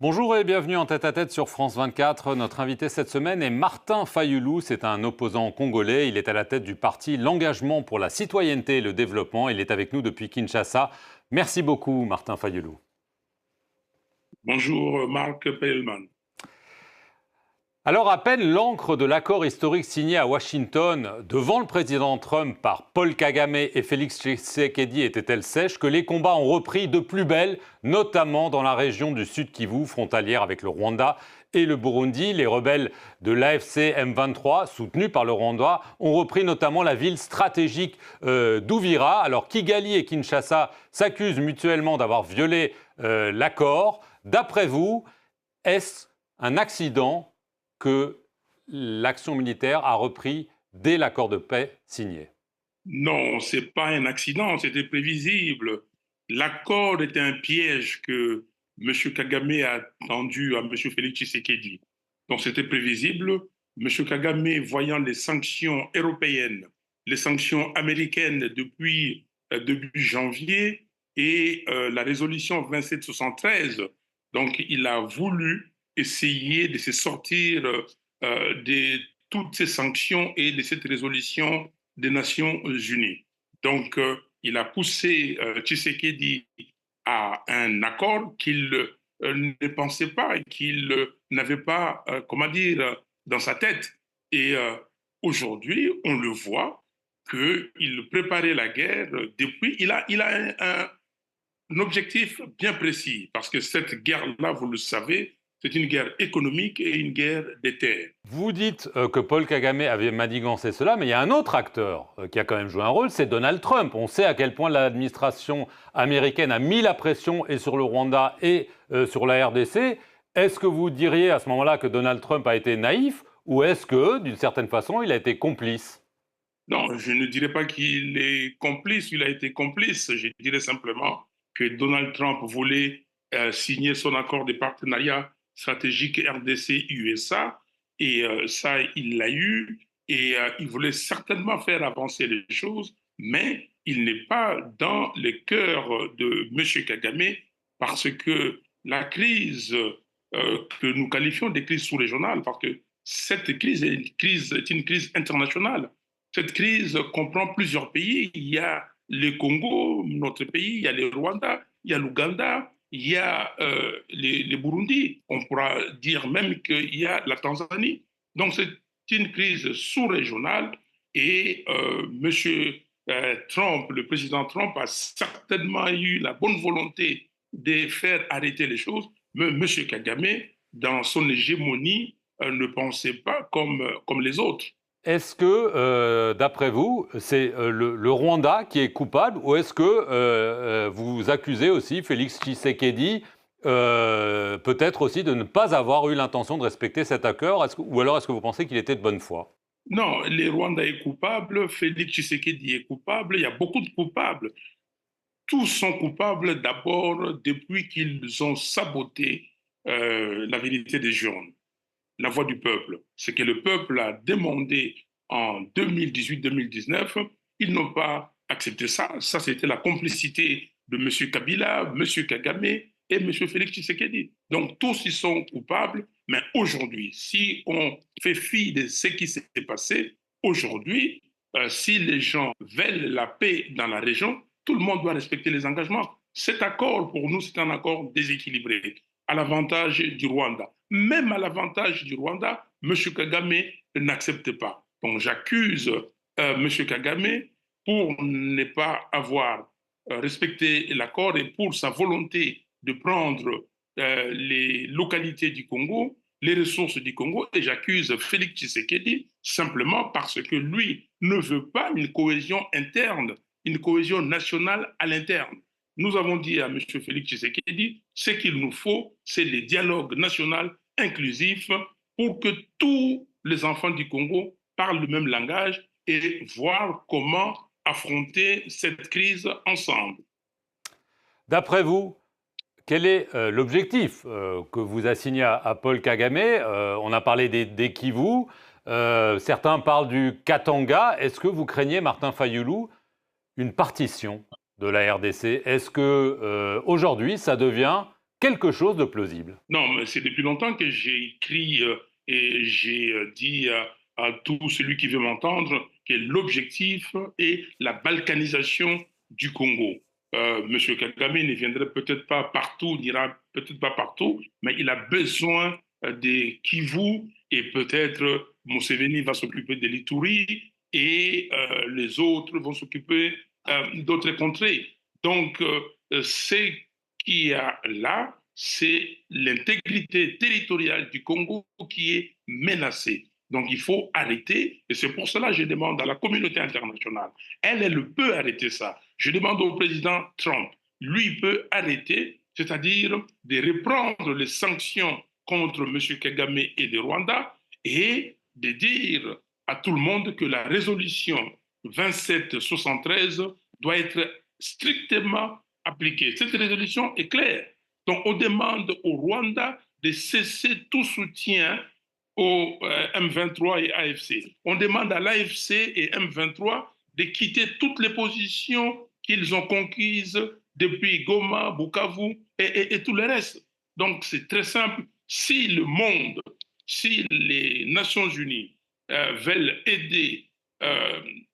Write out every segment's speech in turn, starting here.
Bonjour et bienvenue en tête-à-tête sur France 24. Notre invité cette semaine est Martin Fayulu. C'est un opposant congolais. Il est à la tête du parti L'Engagement pour la citoyenneté et le développement. Il est avec nous depuis Kinshasa. Merci beaucoup, Martin Fayulu. Bonjour, Marc Pellman. Alors, à peine l'encre de l'accord historique signé à Washington devant le président Trump par Paul Kagame et Félix Tshisekedi était-elle sèche que les combats ont repris de plus belle, notamment dans la région du Sud Kivu, frontalière avec le Rwanda et le Burundi. Les rebelles de l'AFC M23, soutenus par le Rwanda, ont repris notamment la ville stratégique d'Uvira. Alors, Kigali et Kinshasa s'accusent mutuellement d'avoir violé l'accord. D'après vous, est-ce un accident que l'action militaire a repris dès l'accord de paix signé? Non, ce n'est pas un accident, c'était prévisible. L'accord était un piège que M. Kagame a tendu à M. Félix Tshisekedi. Donc c'était prévisible. M. Kagame, voyant les sanctions européennes, les sanctions américaines depuis début janvier et la résolution 2773, donc il a voulu essayer de se sortir de toutes ces sanctions et de cette résolution des Nations Unies. Donc, il a poussé Tshisekedi à un accord qu'il ne pensait pas et qu'il n'avait pas, comment dire, dans sa tête. Et aujourd'hui, on le voit qu'il préparait la guerre depuis. Il a un objectif bien précis, parce que cette guerre-là, vous le savez, c'est une guerre économique et une guerre des terres. Vous dites que Paul Kagame avait manigancé cela, mais il y a un autre acteur qui a quand même joué un rôle, c'est Donald Trump. On sait à quel point l'administration américaine a mis la pression et sur le Rwanda et sur la RDC. Est-ce que vous diriez à ce moment-là que Donald Trump a été naïf ou est-ce que, d'une certaine façon, il a été complice? Non, je ne dirais pas qu'il est complice, il a été complice. Je dirais simplement que Donald Trump voulait signer son accord de partenariat stratégique RDC-USA et ça, il l'a eu et il voulait certainement faire avancer les choses, mais il n'est pas dans le cœur de M. Kagame parce que la crise que nous qualifions de crise sous-régionale, parce que cette crise est une crise internationale. Cette crise comprend plusieurs pays. Il y a le Congo, notre pays, il y a le Rwanda, il y a l'Ouganda, il y a le Burundi. On pourra dire même qu'il y a la Tanzanie. Donc c'est une crise sous-régionale et Trump, le président Trump a certainement eu la bonne volonté de faire arrêter les choses, mais M. Kagame, dans son hégémonie, ne pensait pas comme les autres. Est-ce que, d'après vous, c'est le Rwanda qui est coupable ou est-ce que vous accusez aussi Félix Tshisekedi peut-être aussi de ne pas avoir eu l'intention de respecter cet accord ou alors est-ce que vous pensez qu'il était de bonne foi? Non, le Rwanda est coupable, Félix Tshisekedi est coupable, il y a beaucoup de coupables. Tous sont coupables d'abord depuis qu'ils ont saboté la vérité des jeunes, la voix du peuple. Ce que le peuple a demandé en 2018-2019, ils n'ont pas accepté ça. Ça, c'était la complicité de M. Kabila, M. Kagame et M. Félix Tshisekedi. Donc, tous ils sont coupables, mais aujourd'hui, si on fait fi de ce qui s'est passé, aujourd'hui, si les gens veulent la paix dans la région, tout le monde doit respecter les engagements. Cet accord, pour nous, c'est un accord déséquilibré, à l'avantage du Rwanda. Même à l'avantage du Rwanda, M. Kagame n'accepte pas. Donc j'accuse M. Kagame pour ne pas avoir respecté l'accord et pour sa volonté de prendre les localités du Congo, les ressources du Congo, et j'accuse Félix Tshisekedi simplement parce que lui ne veut pas une cohésion interne, une cohésion nationale à l'interne. Nous avons dit à M. Félix Tshisekedi, ce qu'il nous faut, c'est le dialogue national inclusif pour que tous les enfants du Congo parlent le même langage et voir comment affronter cette crise ensemble. D'après vous, quel est l'objectif que vous assignez à Paul Kagame? On a parlé des Kivu, certains parlent du Katanga. Est-ce que vous craignez, Martin Fayulu, une partition de la RDC? Est-ce que aujourd'hui, ça devient quelque chose de plausible. Non, mais c'est depuis longtemps que j'ai écrit et j'ai dit à tout celui qui veut m'entendre que l'objectif est la balkanisation du Congo. Monsieur Kagame ne viendrait peut-être pas partout, n'ira peut-être pas partout, mais il a besoin des Kivu et peut-être Museveni va s'occuper de l'Ituri et les autres vont s'occuper d'autres contrées. Donc, ce qu'il y a là, c'est l'intégrité territoriale du Congo qui est menacée. Donc il faut arrêter, et c'est pour cela que je demande à la communauté internationale, elle peut arrêter ça. Je demande au président Trump, lui peut arrêter, c'est-à-dire de reprendre les sanctions contre M. Kagame et le Rwanda et de dire à tout le monde que la résolution 2773 doit être strictement appliquée. Cette résolution est claire. Donc, on demande au Rwanda de cesser tout soutien au M23 et AFC. On demande à l'AFC et M23 de quitter toutes les positions qu'ils ont conquises depuis Goma, Bukavu et tout le reste. Donc, c'est très simple. Si le monde, si les Nations Unies veulent aider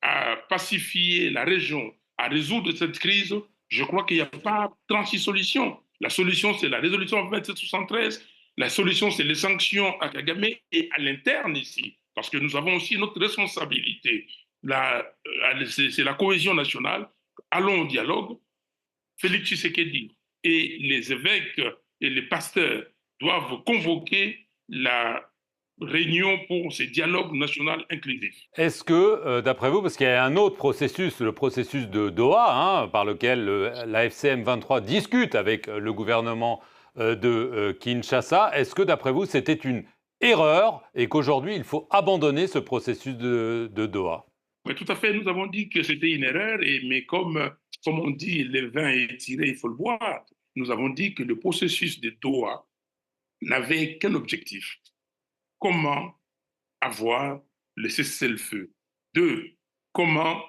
à pacifier la région, à résoudre cette crise, je crois qu'il n'y a pas 36 solutions. La solution, c'est la résolution 2773. La solution, c'est les sanctions à Kagame et à l'interne ici, parce que nous avons aussi notre responsabilité. C'est la cohésion nationale. Allons au dialogue. Félix Tshisekedi et les évêques et les pasteurs doivent convoquer la réunion pour ce dialogue national inclusif. Est-ce que, d'après vous, parce qu'il y a un autre processus, le processus de Doha, hein, par lequel l'AFC M23 discute avec le gouvernement de Kinshasa, est-ce que, d'après vous, c'était une erreur et qu'aujourd'hui, il faut abandonner ce processus de Doha? Oui, tout à fait. Nous avons dit que c'était une erreur, mais comme on dit, le vin est tiré, il faut le boire. Nous avons dit que le processus de Doha n'avait qu'un objectif. Comment avoir le cessez-le-feu? Deux, comment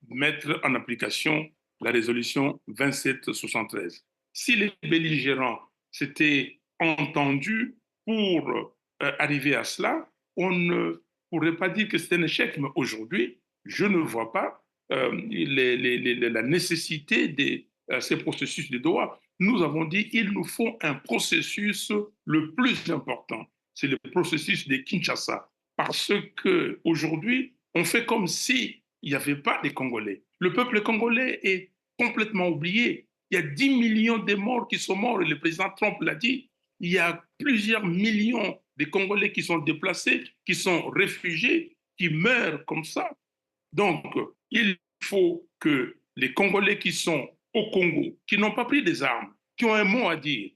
mettre en application la résolution 2773? Si les belligérants s'étaient entendus pour arriver à cela, on ne pourrait pas dire que c'est un échec. Mais aujourd'hui, je ne vois pas la nécessité de ces processus de Doha. Nous avons dit qu'il nous faut un processus le plus important. C'est le processus de Kinshasa. Parce qu'aujourd'hui, on fait comme s'il n'y avait pas de Congolais. Le peuple congolais est complètement oublié. Il y a 10 millions de morts qui sont morts, et le président Trump l'a dit. Il y a plusieurs millions de Congolais qui sont déplacés, qui sont réfugiés, qui meurent comme ça. Donc, il faut que les Congolais qui sont au Congo, qui n'ont pas pris des armes, qui ont un mot à dire,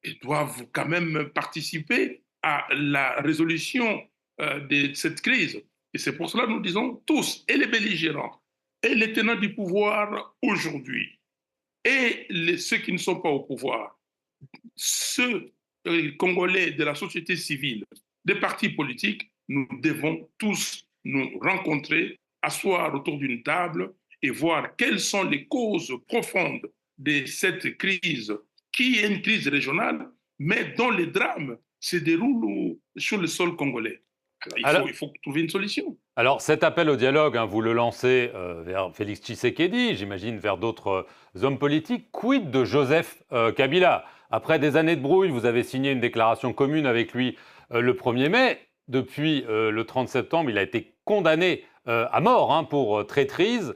ils doivent quand même participer à la résolution de cette crise. Et c'est pour cela que nous disons tous, et les belligérants, et les tenants du pouvoir aujourd'hui, et ceux qui ne sont pas au pouvoir, ceux Congolais de la société civile, des partis politiques, nous devons tous nous rencontrer, asseoir autour d'une table et voir quelles sont les causes profondes de cette crise, qui est une crise régionale, mais dont les drames se déroulent sur le sol congolais. Alors, il faut trouver une solution. Alors cet appel au dialogue, hein, vous le lancez vers Félix Tshisekedi, j'imagine vers d'autres hommes politiques. Quid de Joseph Kabila? Après des années de brouille, vous avez signé une déclaration commune avec lui le 1er mai. Depuis le 30 septembre, il a été condamné à mort hein, pour traîtrise,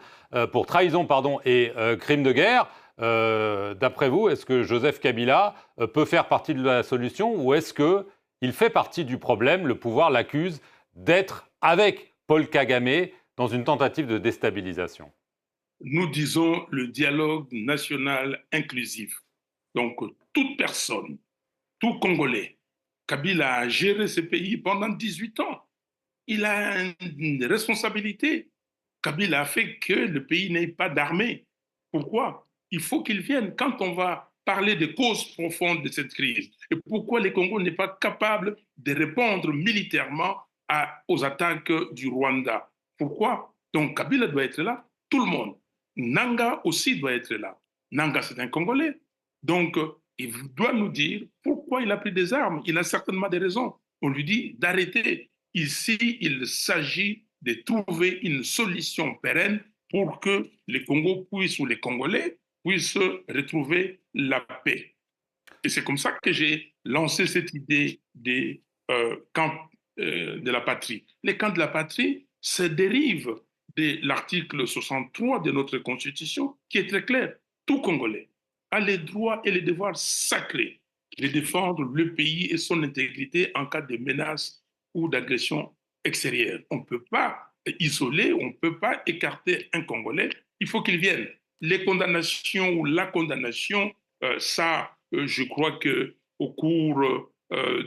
pour trahison pardon, et crime de guerre. D'après vous, est-ce que Joseph Kabila peut faire partie de la solution ou est-ce qu'il fait partie du problème? Le pouvoir l'accuse d'être avec Paul Kagame dans une tentative de déstabilisation. Nous disons le dialogue national inclusif. Donc, toute personne, tout Congolais, Kabila a géré ce pays pendant 18 ans. Il a une responsabilité. Kabila a fait que le pays n'ait pas d'armée. Pourquoi? Il faut qu'il vienne quand on va parler des causes profondes de cette crise. Et pourquoi le Congo n'est pas capable de répondre militairement aux attaques du Rwanda? Pourquoi? Donc Kabila doit être là, tout le monde. Nanga aussi doit être là. Nanga, c'est un Congolais. Donc il doit nous dire pourquoi il a pris des armes. Il a certainement des raisons. On lui dit d'arrêter. Ici, il s'agit de trouver une solution pérenne pour que les Congos puissent, ou les Congolais puissent retrouver la paix. Et c'est comme ça que j'ai lancé cette idée des camps de la patrie. Les camps de la patrie se dérivent de l'article 63 de notre Constitution, qui est très clair. Tout Congolais a les droits et les devoirs sacrés de défendre le pays et son intégrité en cas de menace ou d'agression extérieure. On ne peut pas isoler, on ne peut pas écarter un Congolais, il faut qu'il vienne. Les condamnations ou la condamnation, ça, je crois qu'au cours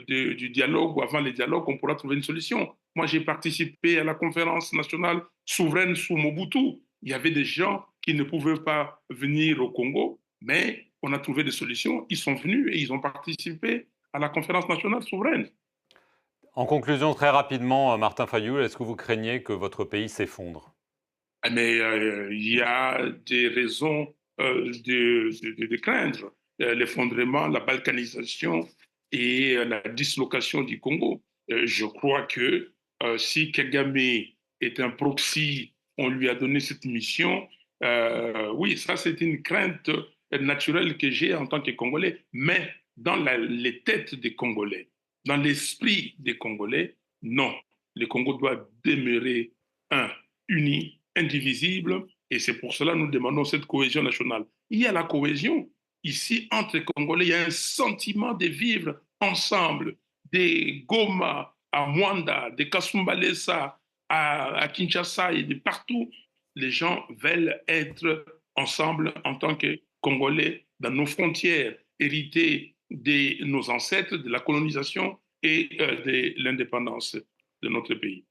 du dialogue ou avant les dialogues, on pourra trouver une solution. Moi, j'ai participé à la conférence nationale souveraine sous Mobutu. Il y avait des gens qui ne pouvaient pas venir au Congo, mais on a trouvé des solutions. Ils sont venus et ils ont participé à la conférence nationale souveraine. En conclusion, très rapidement, Martin Fayoul, est-ce que vous craignez que votre pays s'effondre? Mais il y a des raisons de craindre l'effondrement, la balkanisation et la dislocation du Congo. Je crois que si Kagame est un proxy, on lui a donné cette mission. Oui, ça c'est une crainte naturelle que j'ai en tant que Congolais, mais dans les têtes des Congolais, dans l'esprit des Congolais, non. Le Congo doit demeurer un, uni, indivisible, et c'est pour cela que nous demandons cette cohésion nationale. Il y a la cohésion. Ici, entre les Congolais, il y a un sentiment de vivre ensemble, des Goma à Mwanda, des Kasumbalesa à Kinshasa et de partout. Les gens veulent être ensemble en tant que Congolais dans nos frontières, héritées de nos ancêtres, de la colonisation et de l'indépendance de notre pays.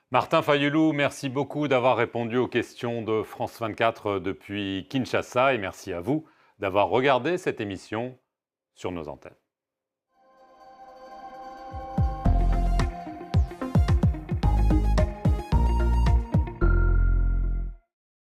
Martin Fayoulou, merci beaucoup d'avoir répondu aux questions de France 24 depuis Kinshasa et merci à vous d'avoir regardé cette émission sur nos antennes.